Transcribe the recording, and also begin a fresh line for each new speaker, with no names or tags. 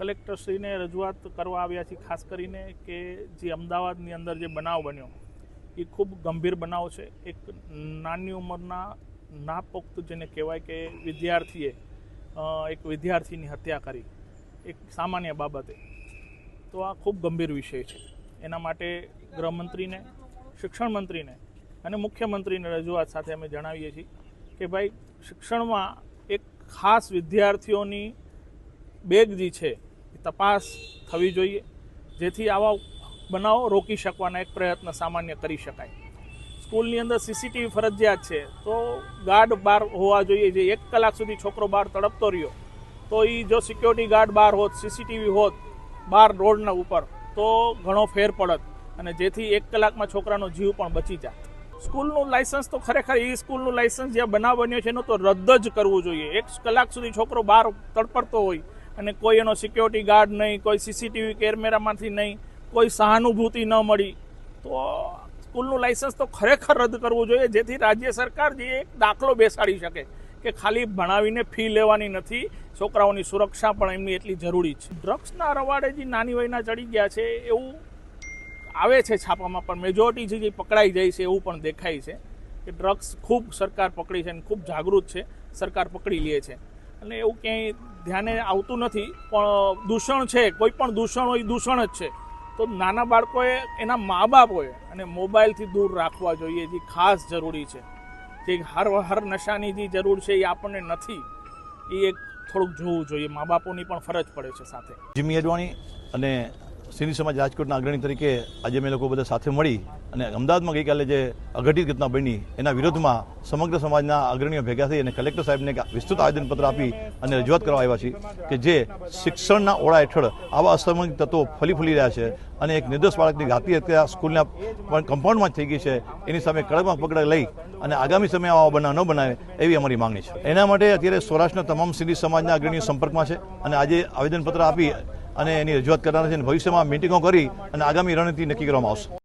કલેક્ટરશ્રીને રજૂઆત કરવા આવ્યા છીએ, ખાસ કરીને કે જે અમદાવાદની અંદર જે બનાવ બન્યો એ ખૂબ ગંભીર બનાવ છે। એક નાની ઉંમરના નાપોક્ત જેને કહેવાય કે વિદ્યાર્થીએ એક વિદ્યાર્થીની હત્યા કરી એક સામાન્ય બાબતે, તો આ ખૂબ ગંભીર વિષય છે। એના માટે ગૃહમંત્રીને, શિક્ષણ મંત્રીને અને મુખ્યમંત્રીને રજૂઆત સાથે અમે જણાવીએ છીએ કે ભાઈ શિક્ષણમાં એક ખાસ વિદ્યાર્થીઓની બેગ જે છે એ તપાસ થવી જોઈએ, જેથી આવા બનાવો રોકી શકવાના એક પ્રયત્ન સામાન્ય કરી શકાય। સ્કૂલની અંદર સીસીટીવી ફરજિયાત છે, તો ગાર્ડ બહાર હોવા જોઈએ। જે 1 કલાક સુધી છોકરો બહાર તડપતો રહ્યો તો એ જો સિક્યોરિટી ગાર્ડ બહાર હોત, સીસીટીવી હોત બહાર રોડના ઉપર, તો ઘણો ફેર પડત અને જેથી 1 કલાકમાં છોકરાનો જીવ પણ બચી જાત। સ્કૂલનું લાયસન્સ તો ખરેખર એ સ્કૂલનું લાયસન્સ જ્યાં બનાવ બન્યો છે એનું તો રદ જ કરવું જોઈએ। 1 કલાક સુધી છોકરો બહાર તડપડતો હોય અને કોઈ એનો સિક્યોરિટી ગાર્ડ નહીં, કોઈ સીસીટીવી કેમેરામાંથી નહીં, કોઈ સહાનુભૂતિ ન મળી, તો સ્કૂલનું લાયસન્સ તો ખરેખર રદ કરવું જોઈએ, જેથી રાજ્ય સરકાર જે એક દાખલો બેસાડી શકે કે ખાલી ભણાવીને ફી લેવાની નથી, છોકરાઓની સુરક્ષા પણ એમની એટલી જરૂરી છે। ડ્રગ્સના રવાડે જે નાની વયના ચડી ગયા છે એવું આવે છે છાપામાં, પણ મેજોરિટી જે પકડાઈ જાય છે એવું પણ દેખાય છે કે ડ્રગ્સ ખૂબ સરકાર પકડી છે અને ખૂબ જાગૃત છે, સરકાર પકડી લે છે અને એવું ક્યાંય ધ્યાને આવતું નથી। પણ દૂષણ છે, કોઈ પણ દૂષણ હોય દૂષણ જ છે, તો નાના બાળકોએ એના મા બાપોએ અને મોબાઈલથી દૂર રાખવા જોઈએ, જે ખાસ જરૂરી છે। જે હર નશાની જે જરૂર છે એ આપણને નથી, એ એક થોડુંક જોવું જોઈએ, મા બાપોની પણ ફરજ પડે છે સાથે।
જીમી અડવાણી અને સિંધી સમાજ રાજકોટના અગ્રણી તરીકે આજે અમે લોકો બધા સાથે મળી અને અમદાવાદમાં ગઈકાલે જે અઘટિત ઘટના બની એના વિરોધમાં સમગ્ર સમાજના અગ્રણીઓ ભેગા થઈ અને કલેક્ટર સાહેબને વિસ્તૃત આવેદનપત્ર આપી અને રજૂઆત કરવા આવ્યા છીએ કે જે શિક્ષણના ઓળા હેઠળ આવા અસામાજિક તત્વો ફૂલી રહ્યા છે અને એક નિર્દોષ બાળકની ઘાતી હત્યા સ્કૂલના કમ્પાઉન્ડમાં જ થઈ ગઈ છે, એની સામે કડકમાં પકડ લઈ અને આગામી સમયે આવા બનાવ ન બનાવે એવી અમારી માંગણી છે। એના માટે અત્યારે સૌરાષ્ટ્રના તમામ સિંધી સમાજના અગ્રણીઓ સંપર્કમાં છે અને આજે આવેદનપત્ર આપી અને એની રજૂઆત કરવાના છે અને ભવિષ્યમાં મિટિંગો કરી અને આગામી રણનીતિ નક્કી કરવામાં આવશે।